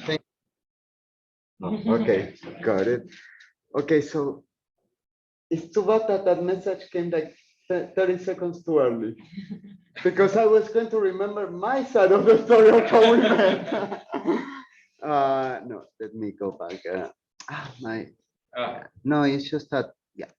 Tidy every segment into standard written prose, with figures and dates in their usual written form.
Thank okay, got it. Okay, so it's too bad that that message came like 30 seconds too early. Because I was going to remember my side of the story of how we met. No, let me go back. No, it's just that, yeah.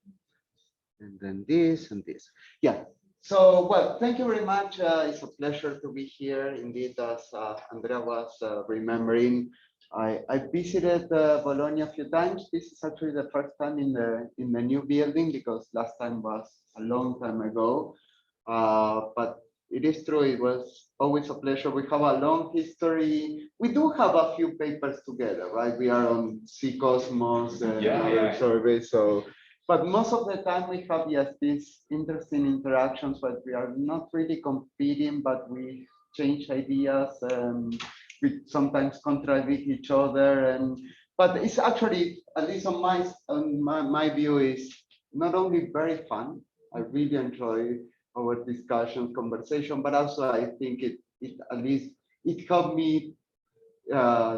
And then this and this. Yeah. So, well, thank you very much. It's a pleasure to be here. Indeed, as Andrea was remembering, I visited Bologna a few times. This is actually the first time in the new building because last time was a long time ago. But it is true, it was always a pleasure. We have a long history. We do have a few papers together, right? We are on C Cosmos and other surveys. So, but most of the time we have, yes, these interesting interactions, but we are not really competing, but we change ideas and we sometimes contradict each other. And but it's actually, at least on my view, is not only very fun. I really enjoy our discussion, conversation, but also I think it at least it helped me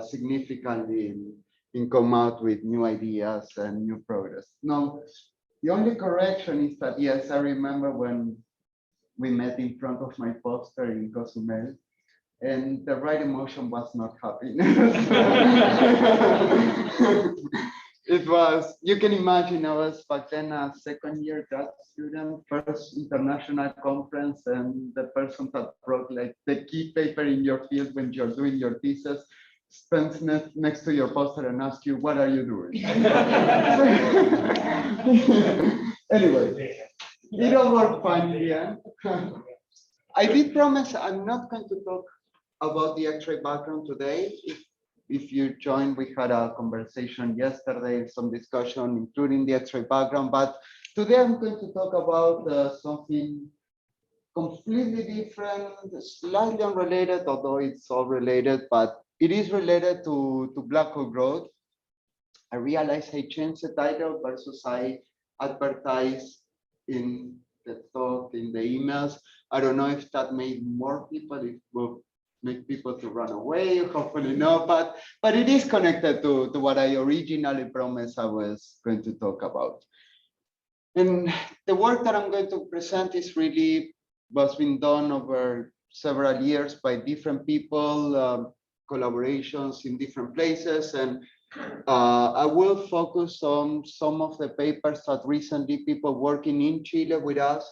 significantly in come out with new ideas and new progress. Now, the only correction is that yes, I remember when we met in front of my poster in Cozumel, and the right emotion was not happiness. It was, you can imagine, I was back then a second year grad student, first international conference, and the person that brought like the key paper in your field when you're doing your thesis stands next to your poster and asks you, what are you doing? Anyway, it all worked fine in the end. I did promise I'm not going to talk about the X-ray background today. If you joined, we had a conversation yesterday, some discussion, including the X-ray background. But today I'm going to talk about something completely different, slightly unrelated, although it's all related, but it is related to black hole growth. I realized I changed the title versus I advertised in the talk, in the emails. I don't know if that made more people, it will make people to run away, hopefully not, but it is connected to what I originally promised I was going to talk about. And the work that I'm going to present is really what's been done over several years by different people, collaborations in different places, and I will focus on some of the papers that recently people working in Chile with us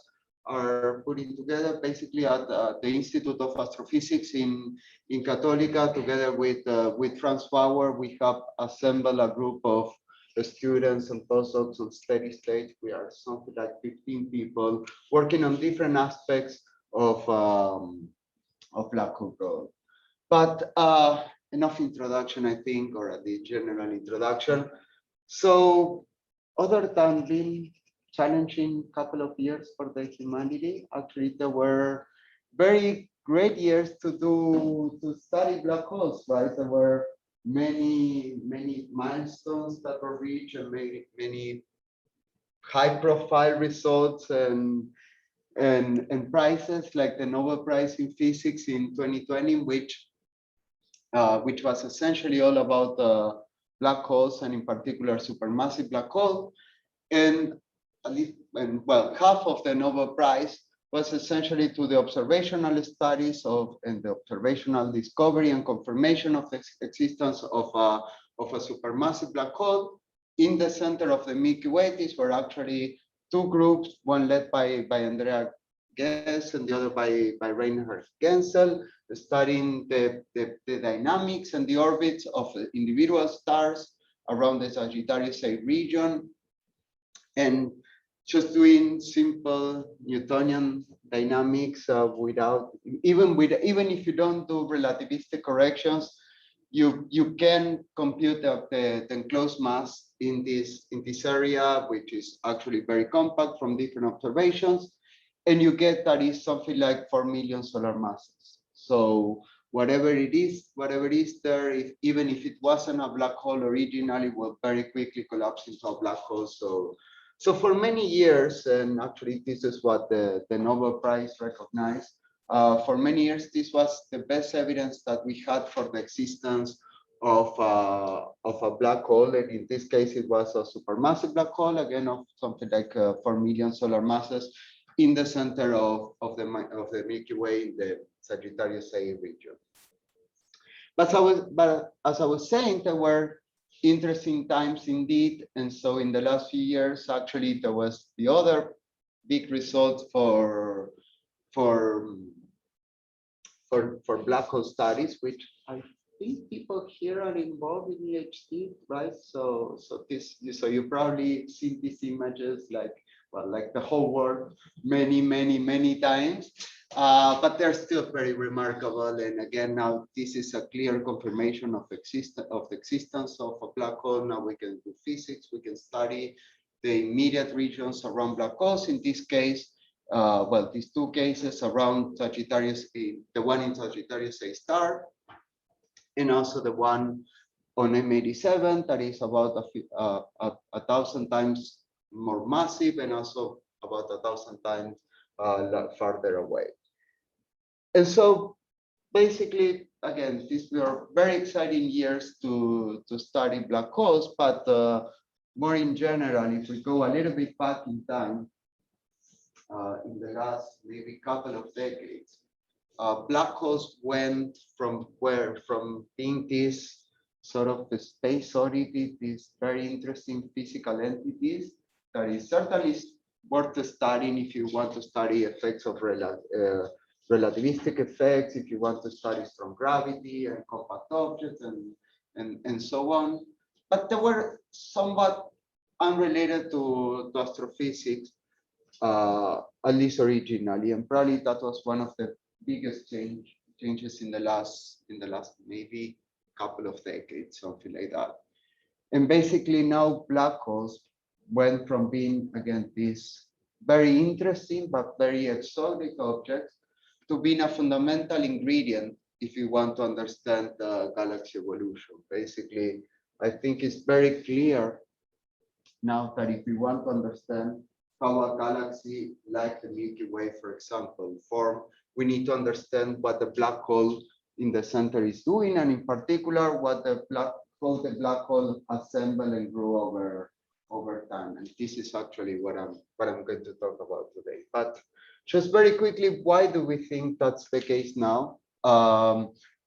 are putting together, basically at the Institute of Astrophysics in Católica, together with Franz Bauer. We have assembled a group of students and postdocs on steady state. We are something like 15 people working on different aspects of black hole growth. But enough introduction, I think, or at least general introduction. So other than being challenging couple of years for the humanity, actually there were very great years to study black holes, right? There were many milestones that were reached and many high profile results and prizes, like the Nobel Prize in Physics in 2020, which was essentially all about black holes, and in particular supermassive black hole. And well, half of the Nobel Prize was essentially to the observational studies of and the observational discovery and confirmation of the existence of a supermassive black hole in the center of the Milky Way. These were actually two groups, one led by Andrea Ghez and the other by Reinhard Genzel, studying the dynamics and the orbits of individual stars around the Sagittarius A region, and just doing simple Newtonian dynamics without even if you don't do relativistic corrections, you can compute the enclosed mass in this area, which is actually very compact from different observations, and you get that is something like 4 million solar masses. So whatever it is there, even if it wasn't a black hole originally, will very quickly collapse into a black hole. So for many years, and actually this is what the Nobel Prize recognized, for many years this was the best evidence that we had for the existence of a black hole, and in this case it was a supermassive black hole, again of something like 4 million solar masses in the center of the Milky Way in the Sagittarius A region. But as I was saying, there were interesting times indeed, and so in the last few years, actually, there was the other big result for black hole studies, which I think people here are involved in EHD, right? So you probably see these images like, well, like the whole world many times. But they're still very remarkable. And again, now this is a clear confirmation of the existence of a black hole. Now we can do physics, we can study the immediate regions around black holes. In this case, well, these two cases around Sagittarius, the one in Sagittarius A star, and also the one on M87 that is about 1,000 times more massive and also about 1,000 times farther away. And so basically, again, these were very exciting years to study black holes, but more in general, if we go a little bit back in time, in the last maybe couple of decades, black holes went from being this sort of the space oddity, these very interesting physical entities that is certainly worth studying if you want to study effects of relativistic effects, if you want to study strong gravity and compact objects and so on. But they were somewhat unrelated to astrophysics, at least originally, and probably that was one of the biggest changes in the last maybe couple of decades, something like that. And basically now black holes went from being, again, these very interesting but very exotic objects to being a fundamental ingredient if you want to understand the galaxy evolution. Basically, I think it's very clear now that if we want to understand how a galaxy like the Milky Way, for example, form, we need to understand what the black hole in the center is doing, and in particular, what the black hole assemble and grow over time. And this is actually what I'm going to talk about today. But just very quickly, why do we think that's the case now?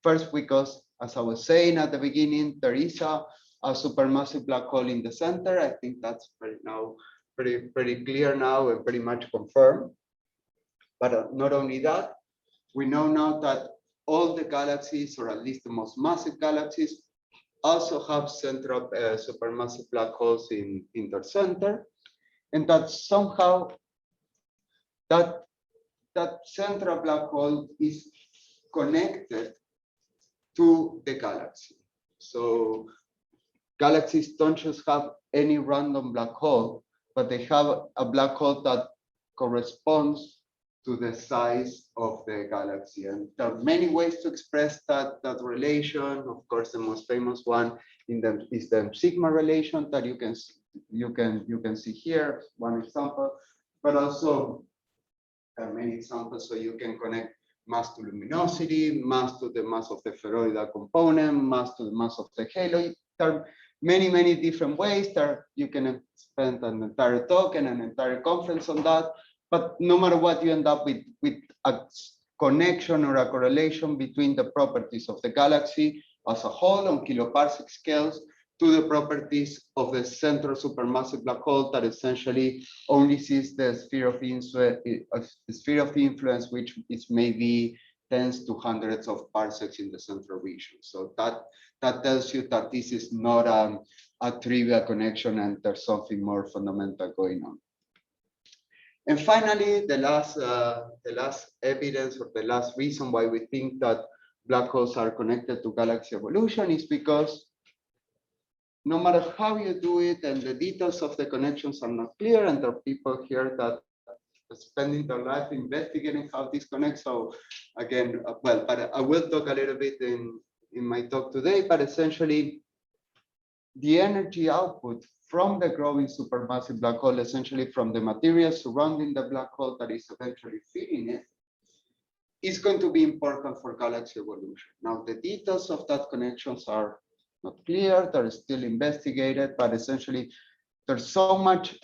First, because as I was saying at the beginning, there is a supermassive black hole in the center. I think that's pretty clear now and pretty much confirmed. But not only that, we know now that all the galaxies, or at least the most massive galaxies, also have central supermassive black holes in their center, and that somehow that central black hole is connected to the galaxy. So galaxies don't just have any random black hole, but they have a black hole that corresponds to the size of the galaxy. And there are many ways to express that relation. Of course, the most famous one is the sigma relation that you can see here, one example, but also there are many examples. So you can connect mass to luminosity, mass to the mass of the spheroidal component, mass to the mass of the halo. There are many different ways. You can spend an entire talk and an entire conference on that. But no matter what, you end up with a connection or a correlation between the properties of the galaxy as a whole on kiloparsec scales to the properties of the central supermassive black hole that essentially only sees the sphere of influence, which is maybe tens to hundreds of parsecs in the central region. So that tells you that this is not a trivial connection and there's something more fundamental going on. And finally, the last evidence, or the last reason why we think that black holes are connected to galaxy evolution is because no matter how you do it, and the details of the connections are not clear, and there are people here that are spending their life investigating how this connects. So again, well, but I will talk a little bit in my talk today, but essentially the energy output from the growing supermassive black hole, essentially from the material surrounding the black hole that is eventually feeding it, is going to be important for galaxy evolution. Now, the details of that connections are not clear, they're still investigated, but essentially there's so much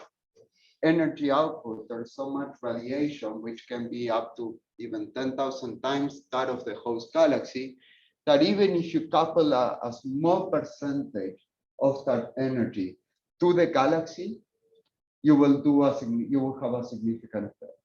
energy output, there's so much radiation, which can be up to even 10,000 times that of the host galaxy, that even if you couple a small percentage of that energy to the galaxy, you will have a significant effect.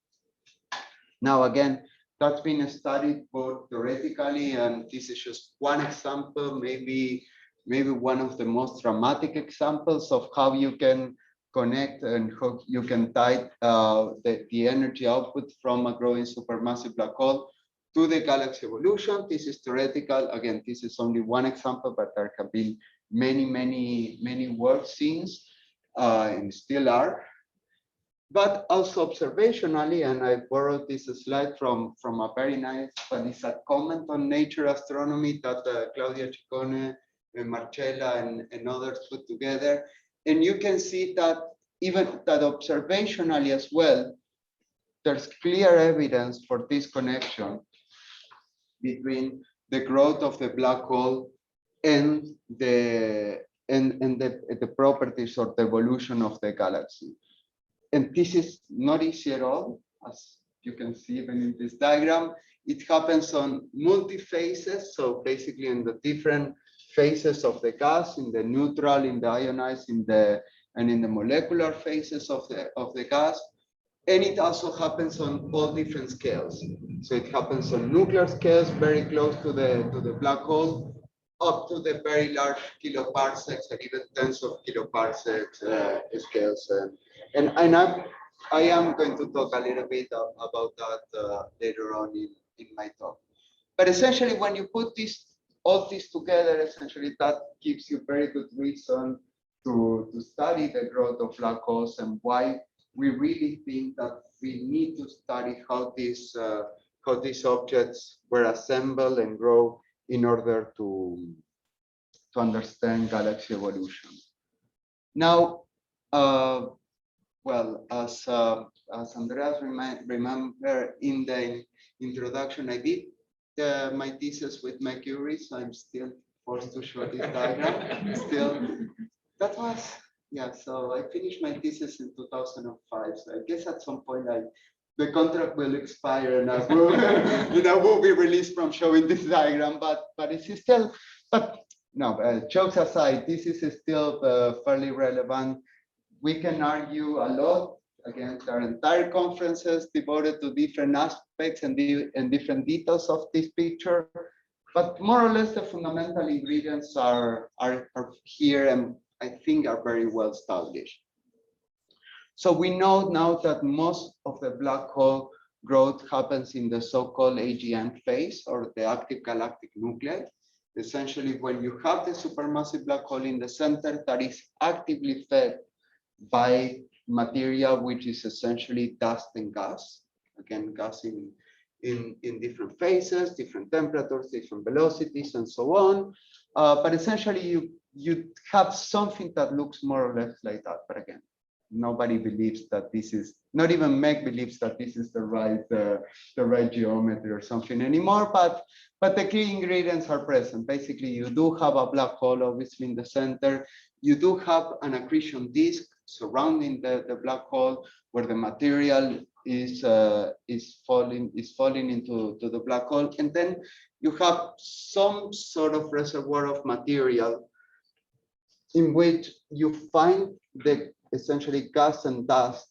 Now, again, that's been studied both theoretically, and this is just one example, maybe one of the most dramatic examples of how you can connect and how you can tie the energy output from a growing supermassive black hole to the galaxy evolution. This is theoretical. Again, this is only one example, but there have been many work since, and still are. But also observationally, and I borrowed this slide from a very nice, but it's a comment on Nature Astronomy that Claudia Ciccone, Marcella, and others put together. And you can see that even that observationally as well, there's clear evidence for this connection between the growth of the black hole and the properties or the evolution of the galaxy. And this is not easy at all, as you can see even in this diagram. It happens on multi-phases, so basically in the different phases of the gas, in the neutral, in the ionized, and in the molecular phases of the gas. And it also happens on all different scales. So it happens on nuclear scales, very close to the black hole, up to the very large kiloparsecs and even tens of kiloparsecs scales. And I am going to talk a little bit about that later on in my talk. But essentially, when you put all this together, essentially that gives you very good reason to study the growth of black holes and why we really think that we need to study how these objects were assembled and grow in order to understand galaxy evolution. Now, well, as Andreas remember in the introduction, I did my thesis with Mercury, so I'm still forced to show this diagram. That was, yeah, so I finished my thesis in 2005. So I guess at some point the contract will expire and I will be released from showing this diagram, but it's still, but no, jokes aside, this is still fairly relevant. We can argue a lot. Again, there are entire conferences devoted to different aspects and different details of this picture, but more or less the fundamental ingredients are here and I think are very well established. So we know now that most of the black hole growth happens in the so-called AGN phase, or the active galactic nuclei. Essentially, when you have the supermassive black hole in the center that is actively fed by material, which is essentially dust and gas. Again, gas in different phases, different temperatures, different velocities, and so on. But essentially, you have something that looks more or less like that. But again, nobody believes that this is, not even Meg believes that this is the right geometry or something anymore. But the key ingredients are present. Basically, you do have a black hole, obviously, in the center. You do have an accretion disk surrounding the black hole, where the material is falling into the black hole, and then you have some sort of reservoir of material in which you find the essentially gas and dust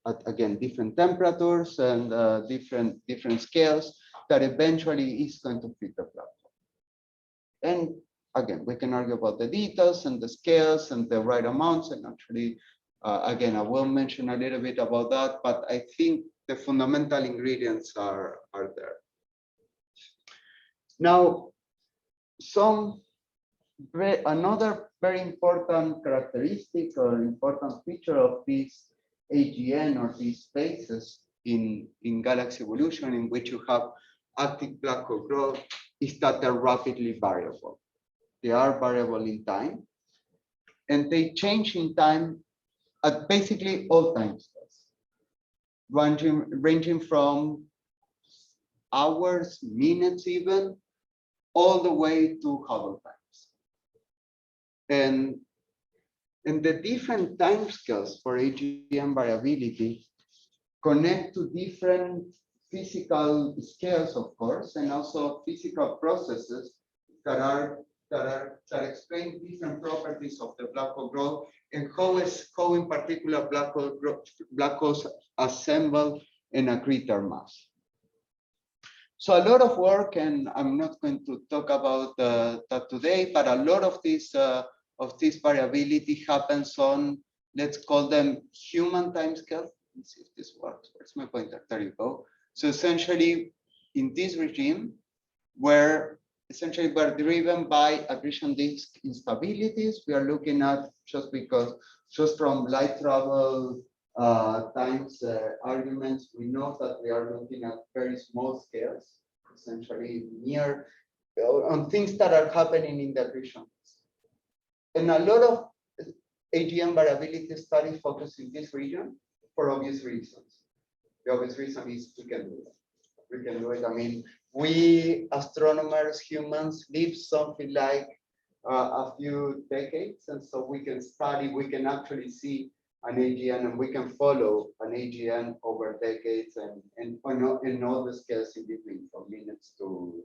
at, again, different temperatures and different scales that eventually is going to fit the black hole. And again, we can argue about the details and the scales and the right amounts, and actually, again, I will mention a little bit about that, but I think the fundamental ingredients are there. Now, another very important characteristic or important feature of these AGN or these phases in galaxy evolution in which you have active black hole growth is that they're rapidly variable. They are variable in time, and they change in time at basically all time scales, ranging from hours, minutes even, all the way to Hubble times. And the different timescales for AGN variability connect to different physical scales, of course, and also physical processes that explain different properties of the black hole growth and how in particular black holes assemble and accrete their mass. So a lot of work, and I'm not going to talk about that today, but a lot of this variability happens on, let's call them human timescales. Let's see if this works. Where's my pointer? There you go. So essentially, in this regime, where essentially we're driven by accretion disk instabilities, we are looking at just from light travel times arguments, we know that we are looking at very small scales, essentially near on things that are happening in the accretion disk. And a lot of AGN variability studies focus in this region for obvious reasons. The obvious reason is we can do it. We can do it. I mean, we astronomers, humans, live something like a few decades, and so we can study, we can actually see an AGN, and we can follow an AGN over decades and all the scales in between, from minutes to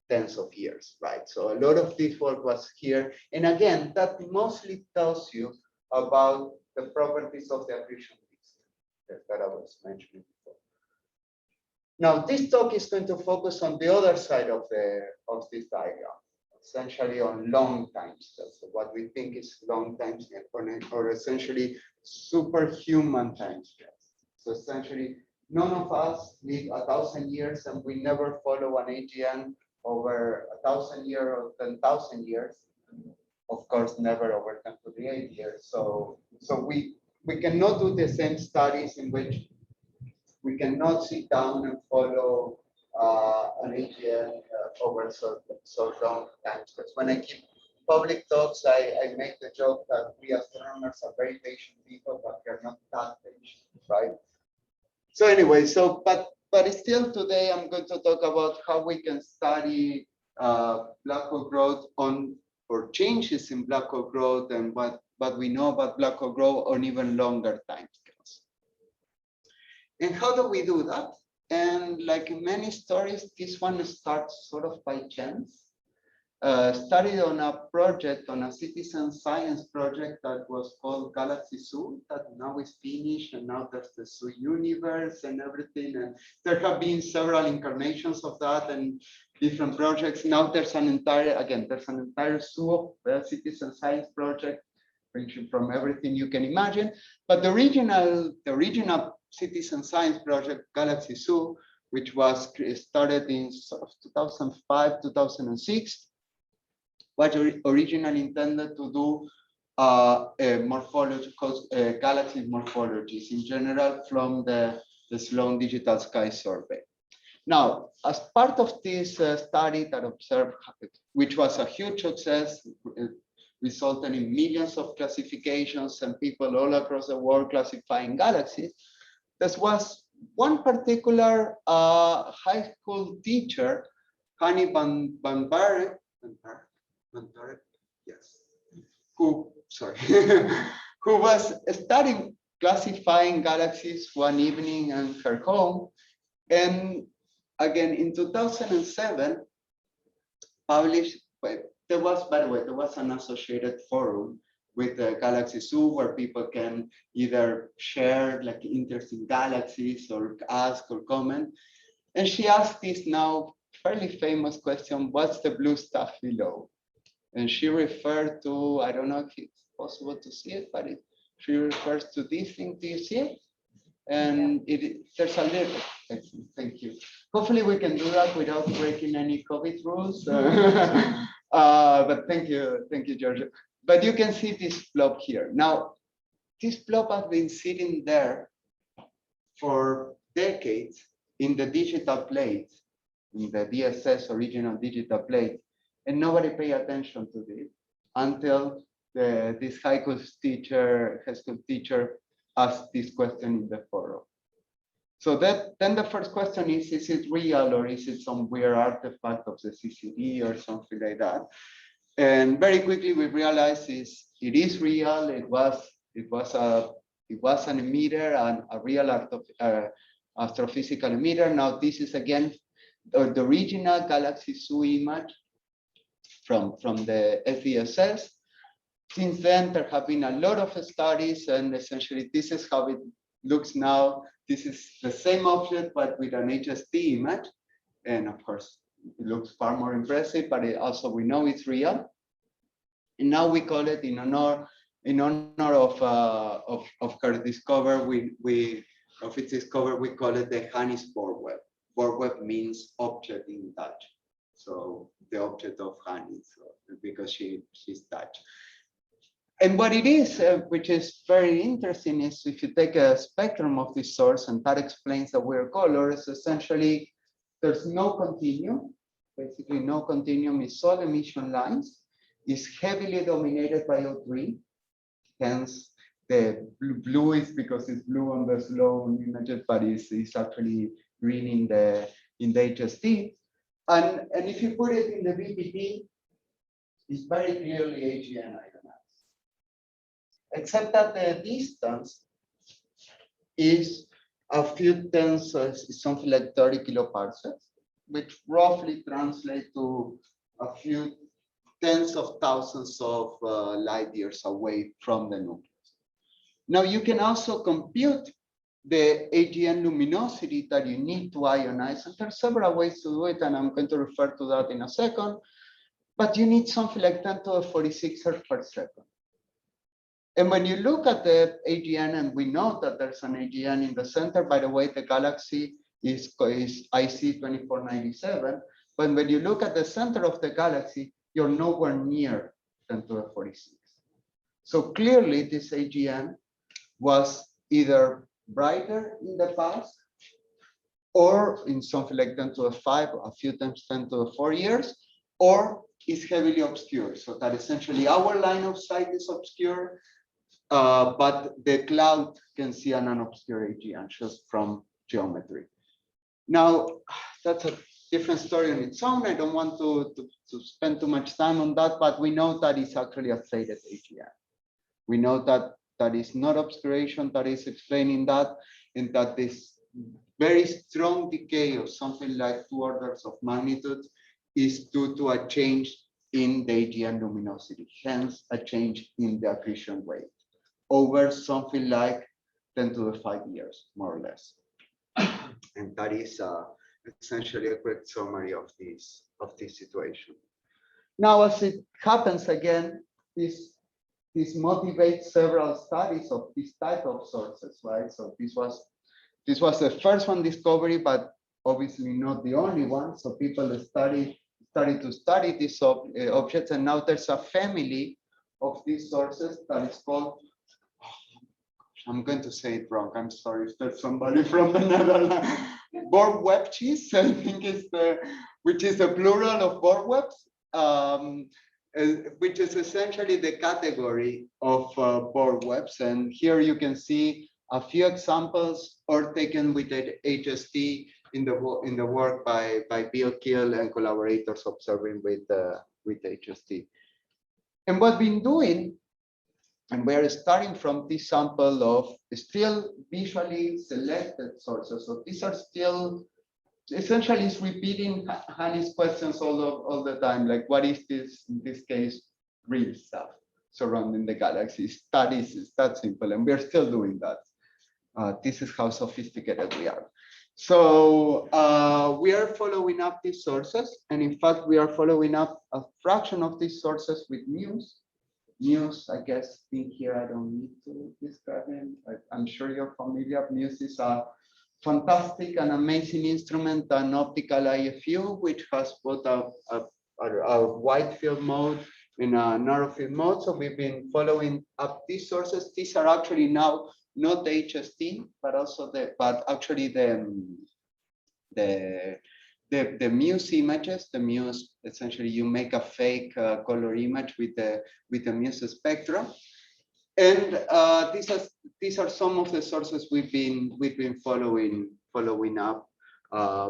tens of years, right? So a lot of this work was here. And again, that mostly tells you about the properties of the accretion disk that I was mentioning before. Now, this talk is going to focus on the other side of this diagram, essentially on long timescales. So what we think is long timescale, or essentially superhuman timescales. So essentially, none of us live 1,000 years, and we never follow an AGN over 1,000 years or 10,000 years. Of course, never over 10 to the 8 years. So we cannot do the same studies in which we cannot sit down and follow an AGN over so long time. Because when I give public talks, I make the joke that we astronomers are very patient people, but we're not that patient, right? So anyway, but still today I'm going to talk about how we can study black hole growth or changes in black hole growth and what we know about black hole growth on even longer timescales. And how do we do that? And like in many stories, this one starts sort of by chance. Started on a project, on a citizen science project that was called Galaxy Zoo, that now is finished, and now there's the Zoo universe and everything. And there have been several incarnations of that and different projects. Now there's an entire Zoo of citizen science project, ranging from everything you can imagine. But the original citizen science project, Galaxy Zoo, which was started in sort of 2005, 2006, was originally intended to do morphology, galaxy morphologies in general from the Sloan Digital Sky Survey. Now, as part of this study that observed, which was a huge success, resulting in millions of classifications and people all across the world classifying galaxies, there was one particular high school teacher, Hanny Van Barre, yes, who was studying classifying galaxies one evening in her home. And again, in 2007, published, there was an associated forum with the Galaxy Zoo where people can either share like interesting galaxies or ask or comment. And she asked this now fairly famous question, what's the blue stuff below? And she referred to, I don't know if it's possible to see it, but she refers to this thing. Do you see it? And there's a little, thank you. Hopefully we can do that without breaking any COVID rules. But thank you, Georgia. But you can see this blob here. Now, this blob has been sitting there for decades in the digital plate, in the DSS original digital plate, and nobody paid attention to this until this high school teacher asked this question in the forum. So then the first question is it real or is it some weird artifact of the CCD or something like that? And very quickly we realized it is real. It was an emitter and a real astrophysical emitter. Now this is again the original galaxy zoo image from the FESS. Since then, there have been a lot of studies, and essentially this is how it looks now. This is the same object, but with an HST image. And of course, it looks far more impressive, but also we know it's real. And now we call it in honor of her discovery. Of its discovery, we call it the Hannis Bohr web. Bohr web means object in Dutch. So the object of Hannis, because she's Dutch. And what it is, which is very interesting, is if you take a spectrum of this source, and that explains the weird colors, essentially there's no continuum. Basically, no continuum is all emission lines. Is heavily dominated by O3. Hence, the blue is because it's blue on the slow images, but it's actually green in the HST. And if you put it in the VPT, it's very clearly AGN ionized. Except that the distance is a few tens, something like 30 kiloparsecs, which roughly translates to a few tens of thousands of light years away from the nucleus. Now you can also compute the AGN luminosity that you need to ionize, and there are several ways to do it, and I'm going to refer to that in a second, but you need something like 10 to the 46 hertz per second. And when you look at the AGN, and we know that there's an AGN in the center, by the way, the galaxy is IC 2497, but when you look at the center of the galaxy, you're nowhere near 10 to the 46. So clearly this AGN was either brighter in the past or in something like 10 to the 5, a few times 10 to the 4 years, or is heavily obscured. So that essentially our line of sight is obscure, but the cloud can see an unobscured AGN just from geometry. Now, that's a different story on its own. I don't want to spend too much time on that, but we know that it's actually a faded AGN. We know that that is not obscuration that is explaining that, and that this very strong decay of something like 2 orders of magnitude is due to a change in the AGN luminosity, hence a change in the accretion rate over something like 10 to the 5 years, more or less. And that is essentially a quick summary of this situation. Now, as it happens again, this motivates several studies of this type of sources, right? So this was the first one discovery, but obviously not the only one. So people started to study these objects, and now there's a family of these sources that is called, I'm going to say it wrong, I'm sorry if there's somebody from the Netherlands, Bohr webs, I think is which is the plural of Bohr webs, which is essentially the category of Bohr webs. And here you can see a few examples or taken with the HST in the work by Bill Kiel and collaborators observing with HST. And what we've been doing, and we're starting from this sample of still visually selected sources. So these are still essentially is repeating Hanni's questions all the time, like what is this, in this case, real stuff surrounding the galaxy. Studies is that simple, and we're still doing that. This is how sophisticated we are. So we are following up these sources, and in fact, we are following up a fraction of these sources with MUSE. MUSE, I guess, in here, I don't need to describe it. I'm sure you're familiar. MUSE is a fantastic and amazing instrument, an optical IFU, which has both a wide field mode and a narrow field mode. So we've been following up these sources. These are actually now not the HST, but also actually the MUSE images. The MUSE, essentially, you make a fake color image with the MUSE spectrum. And these are some of the sources we've been following up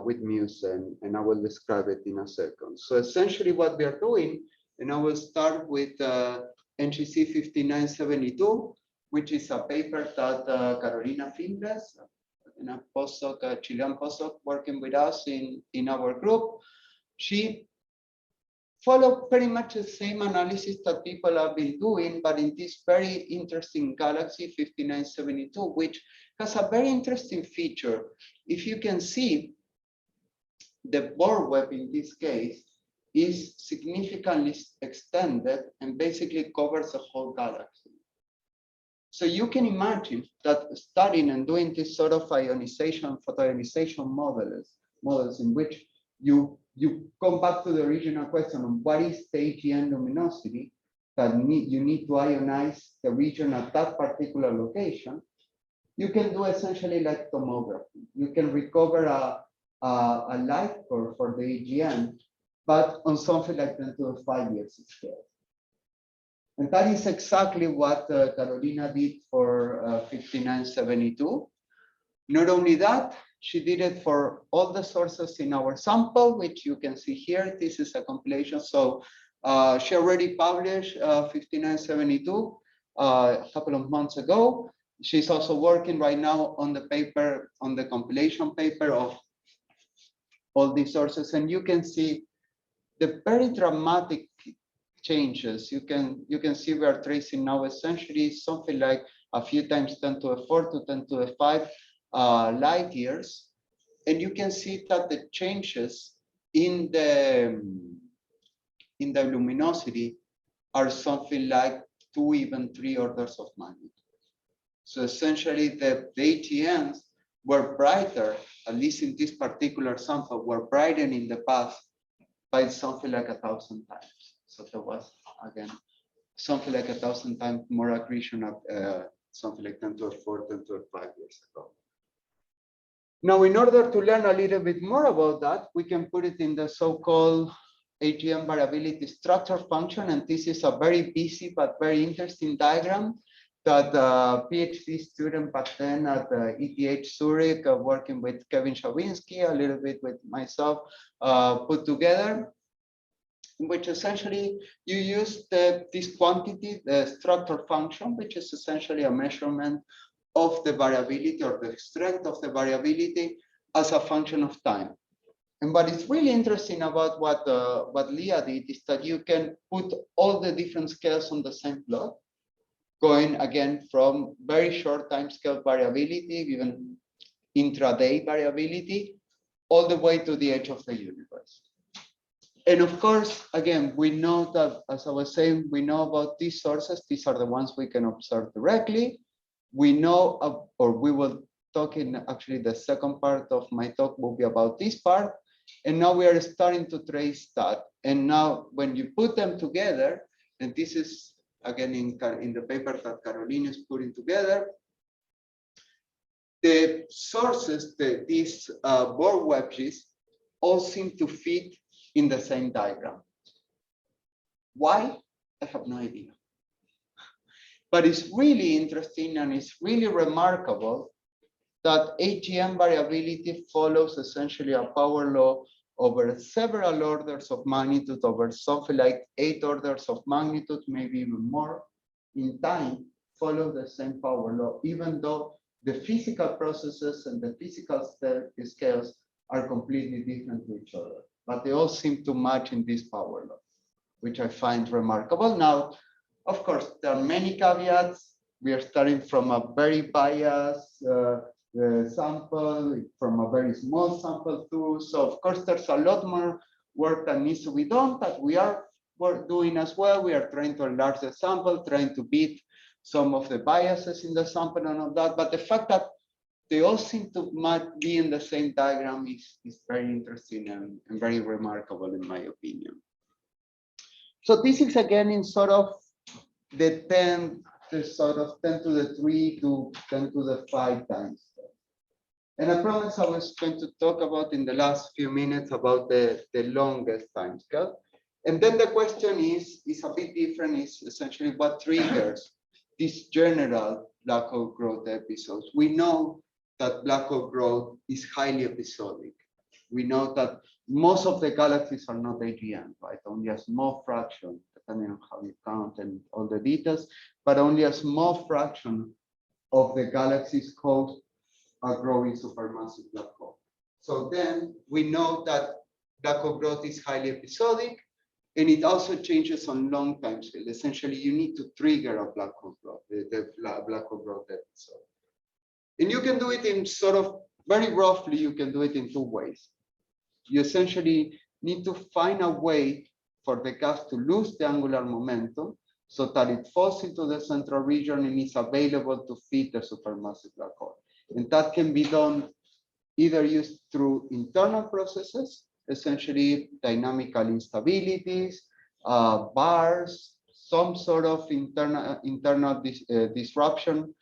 with MUSE, and I will describe it in a second. So essentially, what we are doing And I will start with NGC 5972, which is a paper that Carolina Fimbres, a postdoc, a Chilean postdoc working with us in our group, she followed pretty much the same analysis that people have been doing, but in this very interesting galaxy 5972, which has a very interesting feature. If you can see, the Bohr web in this case is significantly extended and basically covers the whole galaxy. So you can imagine that studying and doing this sort of ionization, photoionization models in which you come back to the original question of what is the AGN luminosity that you need to ionize the region at that particular location. You can do essentially like tomography. You can recover a light curve for the AGN, but on something like 10 to the 5 years scale. And that is exactly what Carolina did for 5972. Not only that, she did it for all the sources in our sample, which you can see here. This is a compilation. So she already published 5972 a couple of months ago. She's also working right now on the paper, on the compilation paper of all these sources. And you can see the very dramatic changes. You can see we are tracing now essentially something like a few times 10 to the 4 to 10 to the 5 light years. And you can see that the changes in the luminosity are something like 2, even 3 orders of magnitude. So essentially the ATNs were brighter, at least in this particular sample, were brighter in the past by something like 1,000 times. So there was, again, something like 1,000 times more accretion at something like 10 to the 4, 10 to the 5 years ago. Now, in order to learn a little bit more about that, we can put it in the so-called AGN variability structure function. And this is a very busy but very interesting diagram that a PhD student back then at ETH Zurich, working with Kevin Shawinski, a little bit with myself, put together, in which essentially you use this quantity, the structure function, which is essentially a measurement of the variability or the strength of the variability as a function of time. And what is really interesting about what Leah did is that you can put all the different scales on the same plot, going again from very short time scale variability, even intraday variability, all the way to the edge of the universe. And of course, again, we know that, as I was saying, we know about these sources. These are the ones we can observe directly. We know, or we will talk in actually the second part of my talk will be about this part. And now we are starting to trace that. And now when you put them together, and this is again in the paper that Caroline is putting together, the sources, these Bohr wedges, all seem to fit in the same diagram. Why? I have no idea. But it's really interesting and it's really remarkable that AGN variability follows essentially a power law over several orders of magnitude, over something like 8 orders of magnitude, maybe even more in time, follow the same power law, even though the physical processes and the physical scales are completely different to each other. But they all seem to match in this power law, which I find remarkable. Now, of course, there are many caveats. We are starting from a very biased sample, from a very small sample too. So of course, there's a lot more work that needs to be done, but we're doing as well. We are trying to enlarge the sample, trying to beat some of the biases in the sample and all that. But the fact that they all seem to be in the same diagram is very interesting and very remarkable in my opinion. So this is again in sort of the 10 to the 3 to 10 to the 5 times. And I promise I was going to talk about in the last few minutes about the longest time scale. And then the question is a bit different, is essentially what triggers this general black hole growth episodes. We know that black hole growth is highly episodic. We know that most of the galaxies are not AGN, right? Only a small fraction, depending on how you count and all the details, but only a small fraction of the galaxies host a growing supermassive black hole. So then we know that black hole growth is highly episodic, and it also changes on long time scale. Essentially, you need to trigger a black hole growth, the black hole growth episode. And you can do it in sort of, very roughly, you can do it in two ways. You essentially need to find a way for the gas to lose the angular momentum so that it falls into the central region and is available to feed the supermassive black hole. And that can be done either used through internal processes, essentially dynamical instabilities, bars, some sort of internal disruption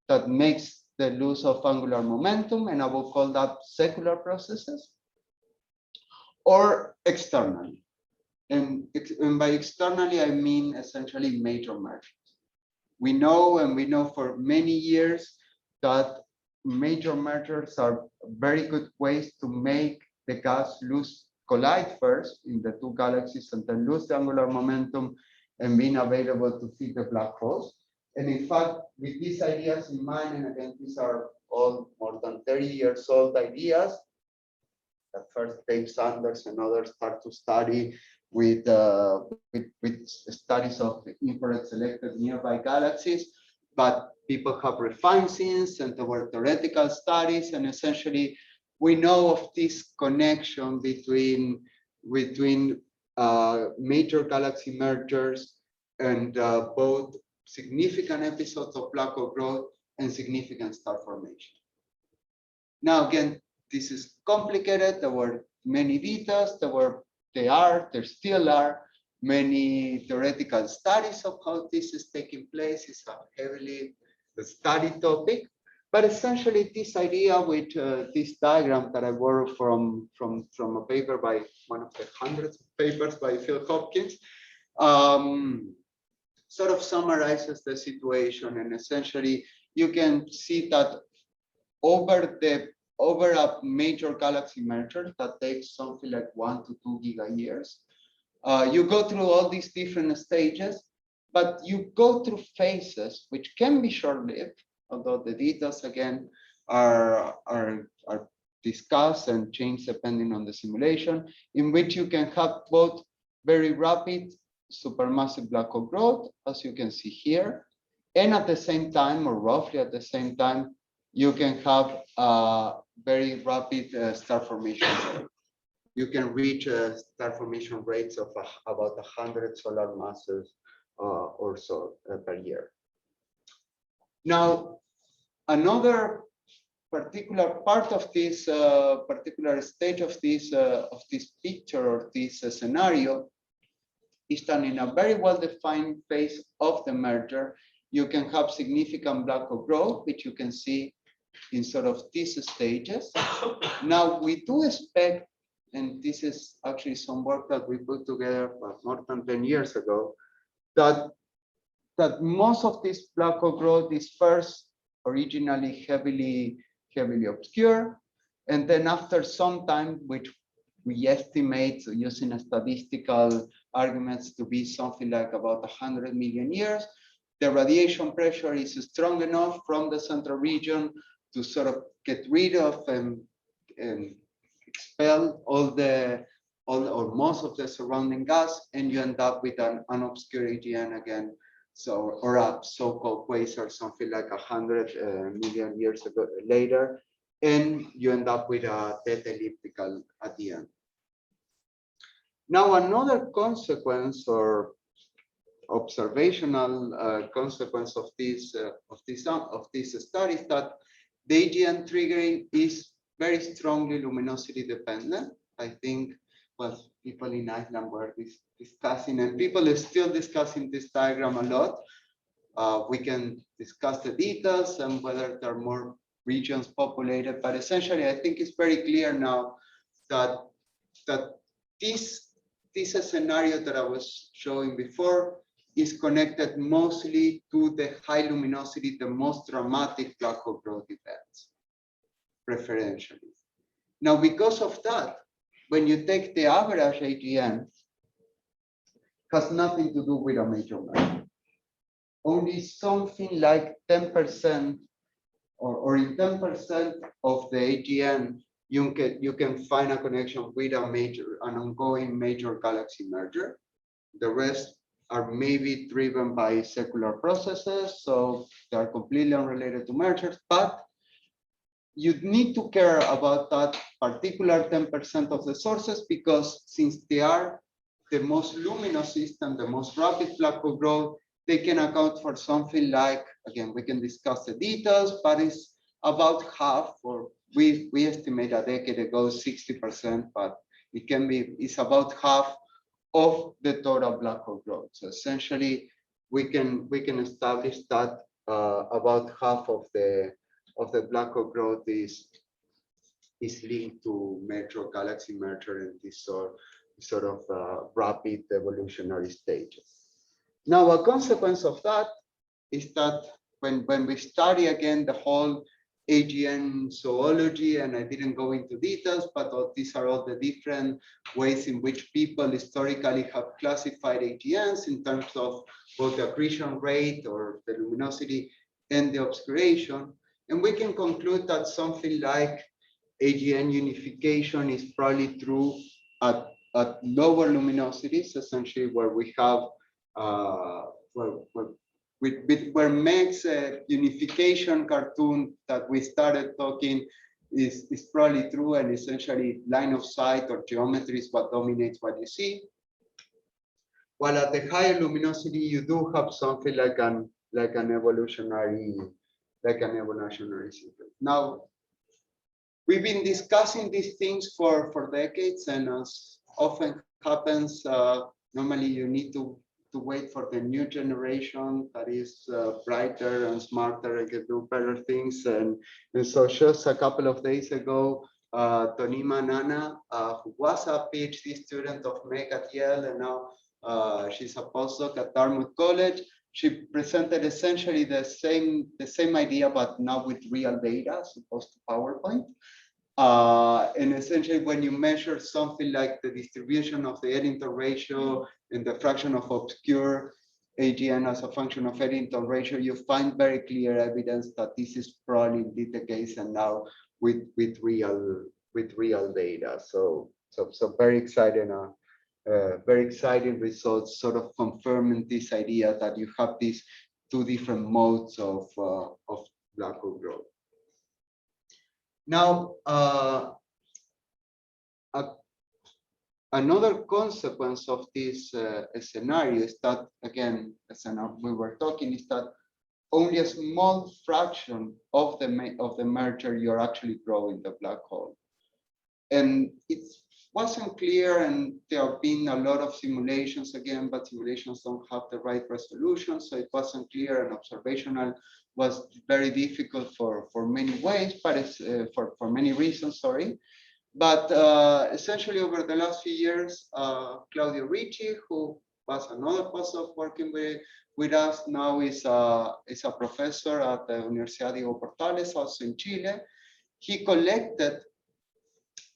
that makes the loss of angular momentum, and I will call that secular processes, or externally. And by externally, I mean essentially major mergers. We know for many years that major mergers are very good ways to make the gas collide first in the two galaxies and then lose the angular momentum and being available to feed the black holes. And in fact, with these ideas in mind, and again, these are all more than 30 years old ideas, that first Dave Sanders and others start to study with studies of infrared selected nearby galaxies, but people have refined since, and there were theoretical studies, and essentially we know of this connection between major galaxy mergers and both significant episodes of black hole growth and significant star formation. Now, again, this is complicated. There were many details. There still are many theoretical studies of how this is taking place. It's a heavily studied topic. But essentially, this idea with this diagram that I borrowed from a paper by one of the hundreds of papers by Phil Hopkins, sort of summarizes the situation. And essentially, you can see that over a major galaxy merger that takes something like 1 to 2 giga-years, you go through all these different stages, but you go through phases which can be short-lived, although the details again are discussed and change depending on the simulation, in which you can have both very rapid supermassive black hole growth, as you can see here, and at the same time, or roughly at the same time, you can have very rapid star formation rate. You can reach star formation rates of about 100 solar masses or so per year. Now, another particular part of this particular stage of this picture or this scenario is that in a very well-defined phase of the merger, you can have significant black hole growth, which you can see in sort of these stages. Now, we do expect, and this is actually some work that we put together more than 10 years ago, that most of this black hole growth is first originally heavily obscure, and then after some time, which we estimate using statistical arguments to be something like about 100 million years, the radiation pressure is strong enough from the central region to sort of get rid of and expel or most of the surrounding gas, and you end up with an unobscured AGN again, or a so-called quasar, something like 100 million years later, and you end up with a death elliptical at the end. Now, another consequence or observational consequence of this study is that the AGN triggering is very strongly luminosity dependent. I think, well, people in Iceland were discussing, and people are still discussing this diagram a lot. We can discuss the details and whether there are more regions populated, but essentially, I think it's very clear now that this scenario that I was showing before is connected mostly to the high luminosity, the most dramatic black hole growth events, preferentially. Now, because of that, when you take the average AGN, has nothing to do with a major merger. Only something like 10% or in 10% of the AGN, you can find a connection with an ongoing major galaxy merger. The rest are maybe driven by secular processes, so they are completely unrelated to mergers, but you need to care about that particular 10% of the sources, because since they are the most luminous system, the most rapid black hole growth, they can account for something like, again, we can discuss the details, but it's about half, or we estimate a decade ago 60%, but it's about half of the total black hole growth. So essentially, we can establish that about half of the black hole growth is linked to major galaxy merger and this sort of rapid evolutionary stages. Now, a consequence of that is that when we study again the whole AGN zoology, and I didn't go into details, but these are all the different ways in which people historically have classified AGNs in terms of both the accretion rate or the luminosity and the obscuration. And we can conclude that something like AGN unification is probably true at lower luminosities, essentially where we have where Meg's unification cartoon that we started talking is probably true, and essentially line of sight or geometry is what dominates what you see. While at the higher luminosity, you do have something like an evolutionary system. Now, we've been discussing these things for decades, and as often happens, normally you need to wait for the new generation that is brighter and smarter and can do better things. And so just a couple of days ago, Tonima Nana, who was a PhD student of Meg at Yale, and now she's a postdoc at Dartmouth College, she presented essentially the same idea, but now with real data as opposed to PowerPoint. And essentially, when you measure something like the distribution of the Eddington ratio and the fraction of obscure AGN as a function of Eddington ratio, you find very clear evidence that this is probably indeed the case, and now with real data. So very exciting. Very exciting results, sort of confirming this idea that you have these two different modes of black hole growth. Now, another consequence of this scenario is that, again, as we were talking, is that only a small fraction of the merger you're actually growing the black hole, and it wasn't clear, and there have been a lot of simulations again, but simulations don't have the right resolution, so it wasn't clear, and observational was very difficult for many ways, but it's for many reasons, sorry. But essentially over the last few years, Claudio Ricci, who was another postdoc working with us, now is a professor at the Universidad Diego Portales, also in Chile. He collected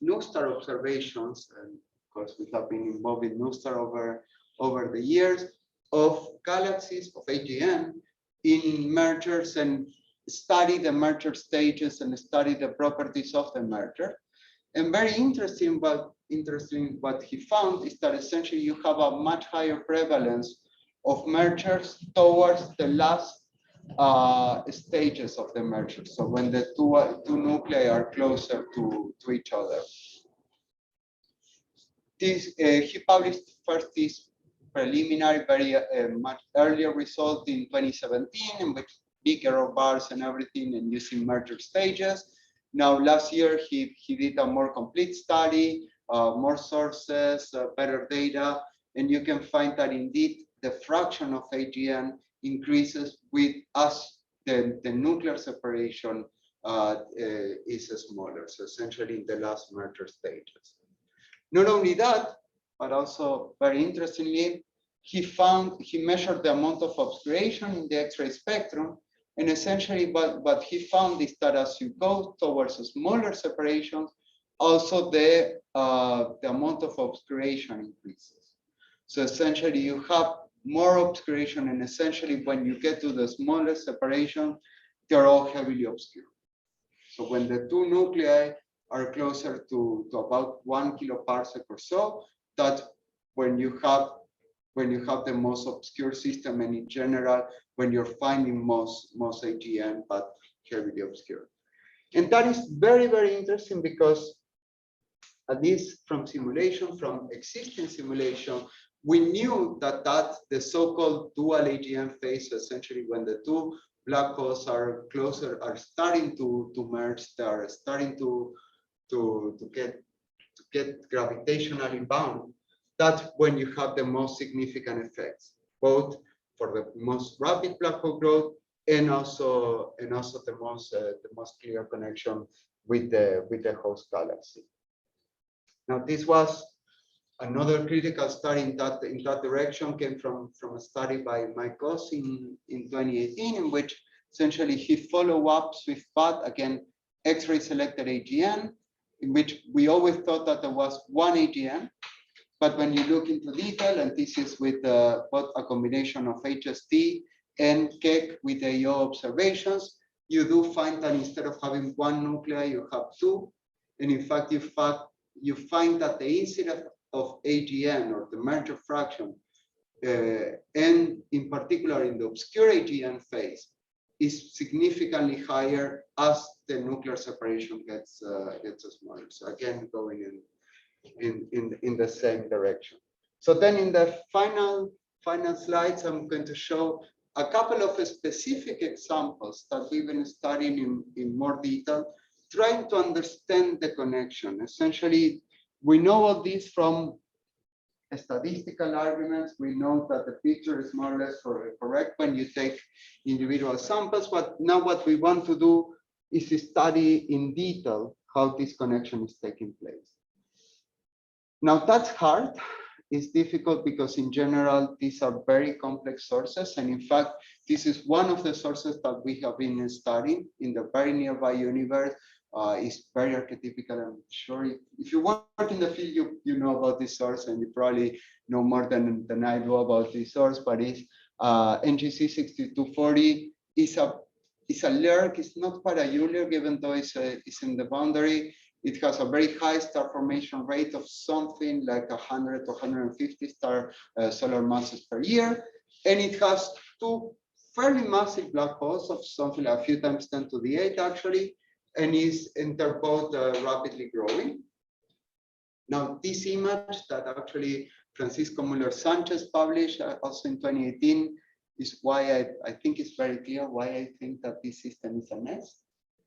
NuSTAR observations, and of course we have been involved in NuSTAR over the years, of galaxies of AGN in mergers, and study the merger stages and study the properties of the merger. And very interesting what he found is that essentially you have a much higher prevalence of mergers towards the last stages of the merger. So when the two nuclei are closer to each other. He published first this preliminary, very much earlier result in 2017, in which big error bars and everything, and using merger stages. Now, last year, he did a more complete study, more sources, better data, and you can find that indeed the fraction of AGN increases with as the nuclear separation is smaller. So essentially in the last merger stages. Not only that, but also very interestingly, he measured the amount of obscuration in the X-ray spectrum. And essentially what he found is that as you go towards smaller separations, also the amount of obscuration increases. So essentially you have more obscuration, and essentially when you get to the smallest separation, they're all heavily obscured. So when the two nuclei are closer to about 1 kiloparsec or so, that's when you have the most obscure system, and in general, when you're finding most AGN, but heavily obscure. And that is very, very interesting because at least from simulation, from existing simulation, we knew that the so-called dual AGN phase, essentially when the two black holes are closer, are starting to merge, they are starting to get gravitationally bound. That's when you have the most significant effects, both for the most rapid black hole growth and also the most clear connection with the host galaxy. Now, this was another critical study in that direction, came from a study by Mike Goss in 2018, in which essentially he followed up with path, again, X-ray selected AGN, in which we always thought that there was one AGN, but when you look into detail, and this is with both a combination of HST and Keck with AO observations, you do find that instead of having one nuclei, you have two, and in fact, you find that the incidence of AGN, or the merger fraction, and in particular in the obscure AGN phase, is significantly higher as the nuclear separation gets smaller. So again, going in the same direction. So then in the final slides, I'm going to show a couple of specific examples that we've been studying in more detail, trying to understand the connection. Essentially, we know all this from statistical arguments. We know that the picture is more or less correct when you take individual samples, but now what we want to do is to study in detail how this connection is taking place. Now that's hard. It's difficult because in general, these are very complex sources. And in fact, this is one of the sources that we have been studying in the very nearby universe. Is very archetypical. I'm sure if you work in the field, you know about this source, and you probably know more than I do about this source, but it's NGC 6240 is a lurk. It's not quite a ULIRC, even though it's in the boundary. It has a very high star formation rate of something like 100 to 150 solar masses per year. And it has two fairly massive black holes of something like a few times 10 to the 8 actually, and they're both rapidly growing. Now, this image that actually Francisco Muller-Sanchez published also in 2018 is why I think it's very clear why I think that this system is a mess.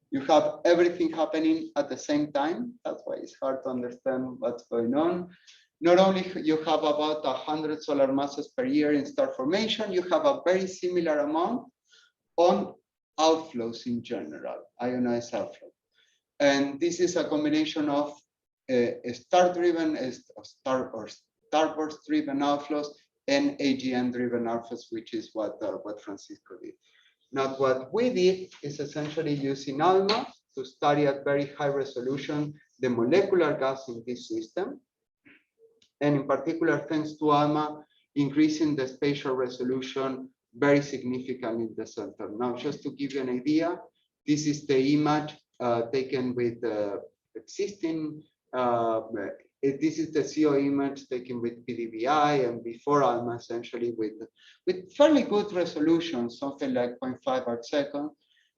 You have everything happening at the same time. That's why it's hard to understand what's going on. Not only you have about 100 solar masses per year in star formation, you have a very similar amount on outflows in general, ionized outflow. And this is a combination of star-driven starburst-driven outflows and AGN-driven outflows, which is what Francisco did. Now, what we did is essentially using ALMA to study at very high resolution the molecular gas in this system. And in particular, thanks to ALMA, increasing the spatial resolution very significantly in the center. Now, just to give you an idea, this is the image taken with existing, this is the CO image taken with PDVI and before ALMA, essentially with fairly good resolution, something like 0.5 arc second.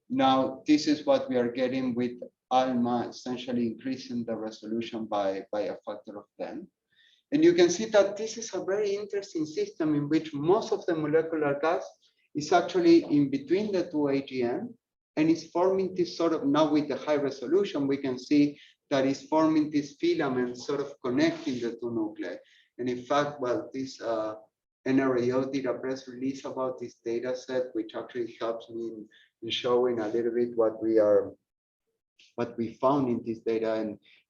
Now, this is what we are getting with ALMA, essentially increasing the resolution by a factor of 10. And you can see that this is a very interesting system in which most of the molecular gas is actually in between the two AGN, and it's forming this sort of, now with the high resolution, we can see that it's forming this filament sort of connecting the two nuclei. And in fact, well, this NRAO did a press release about this data set, which actually helps me in showing a little bit what we found in this data.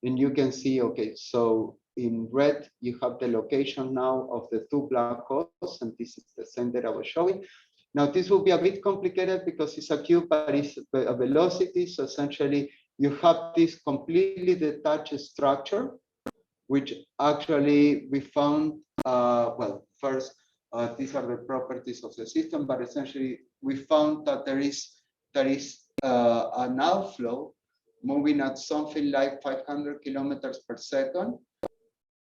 And you can see, okay, so in red, you have the location now of the two black holes, and this is the same that I was showing. Now, this will be a bit complicated because it's a cube, but it's a velocity. So essentially, you have this completely detached structure which actually we found, well, first, these are the properties of the system, but essentially we found that there is an outflow moving at something like 500 kilometers per second,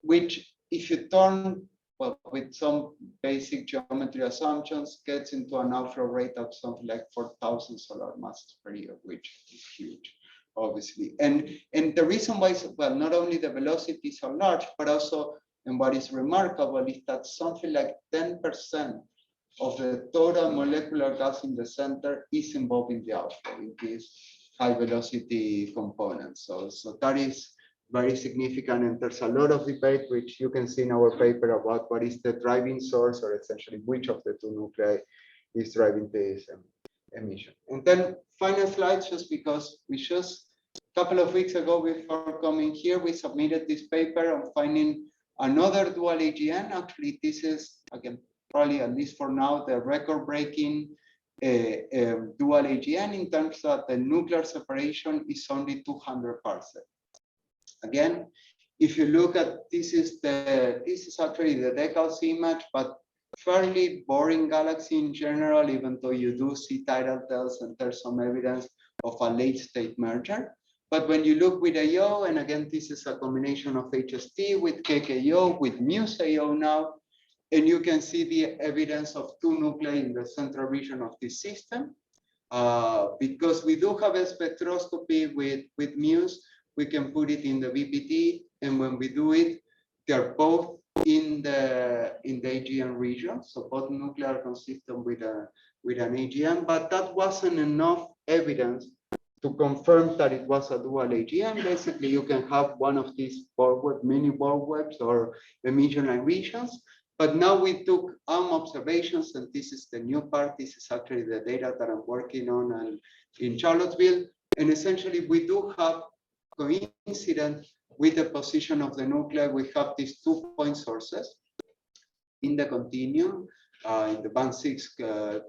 which if you turn, well, with some basic geometry assumptions, gets into an outflow rate of something like 4,000 solar masses per year, which is huge, obviously. And the reason why is, well, not only the velocities are large, but also, and what is remarkable is that something like 10% of the total molecular gas in the center is involved in the outflow, in this high velocity component. So that is very significant, and there's a lot of debate, which you can see in our paper, about what is the driving source, or essentially which of the two nuclei is driving this emission. And then final slide, just because we just a couple of weeks ago before coming here, we submitted this paper on finding another dual AGN. Actually, this is, again, probably at least for now, the record-breaking dual AGN in terms that the nuclear separation is only 200 parsecs. Again, if you look at this is actually the decals image, but fairly boring galaxy in general, even though you do see tidal tails and there's some evidence of a late state merger. But when you look with AO, and again, this is a combination of HST with Keck AO, with Muse AO now, and you can see the evidence of two nuclei in the central region of this system. Because we do have a spectroscopy with Muse, we can put it in the VPT, and when we do it, they're both in the AGN region. So both nuclei are consistent with an AGN, but that wasn't enough evidence to confirm that it was a dual AGN. Basically, you can have one of these mini ball webs or emission regions. But now we took ALMA observations, and this is the new part. This is actually the data that I'm working on in Charlottesville. And essentially, we do have coincident with the position of the nuclei. We have these 2 point sources in the continuum, in the band 6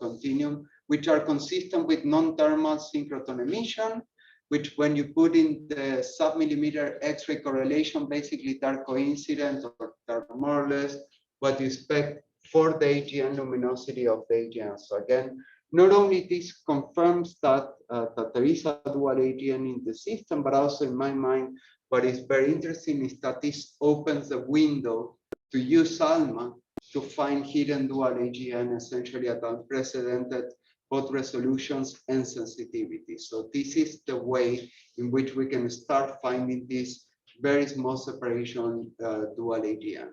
continuum, which are consistent with non-thermal synchrotron emission, which when you put in the sub-millimeter X-ray correlation, basically they're coincident, or they're more or less what you expect for the AGN luminosity of the AGN. So again, not only this confirms that, that there is a dual AGN in the system, but also in my mind, what is very interesting is that this opens the window to use ALMA to find hidden dual AGN, essentially at unprecedented both resolutions and sensitivity. So this is the way in which we can start finding this very small separation dual AGN.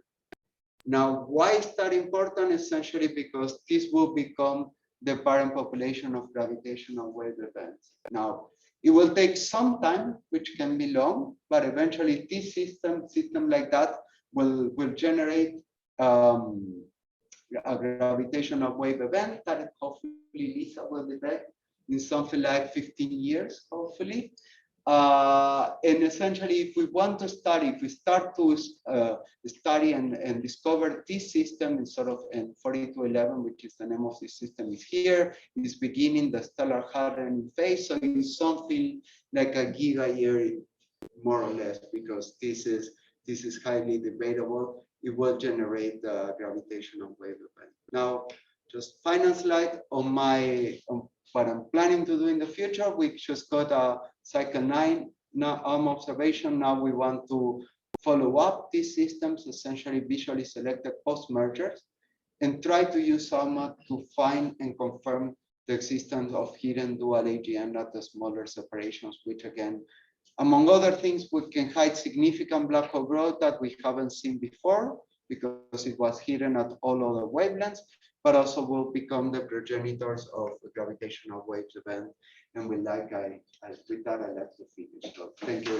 Now, why is that important? Essentially because this will become the parent population of gravitational wave events. Now, it will take some time, which can be long, but eventually this system like that will generate a gravitational wave event that hopefully Lisa will detect in something like 15 years, hopefully. And essentially, if we want to study, if we start to study and discover this system in sort of in 4211, which is the name of this system, is here, is beginning the stellar hardening phase. So it's something like a giga-year, more or less, because this is highly debatable. It will generate the gravitational wave event. Now, just final slide on what I'm planning to do in the future. We just got a cycle 9 observation. Now we want to follow up these systems, essentially visually selected post-mergers, and try to use ALMA to find and confirm the existence of hidden dual AGN at the smaller separations, which again, among other things, we can hide significant black hole growth that we haven't seen before because it was hidden at all other wavelengths, but also will become the progenitors of the gravitational waves event. And with that, I like to finish. So thank you.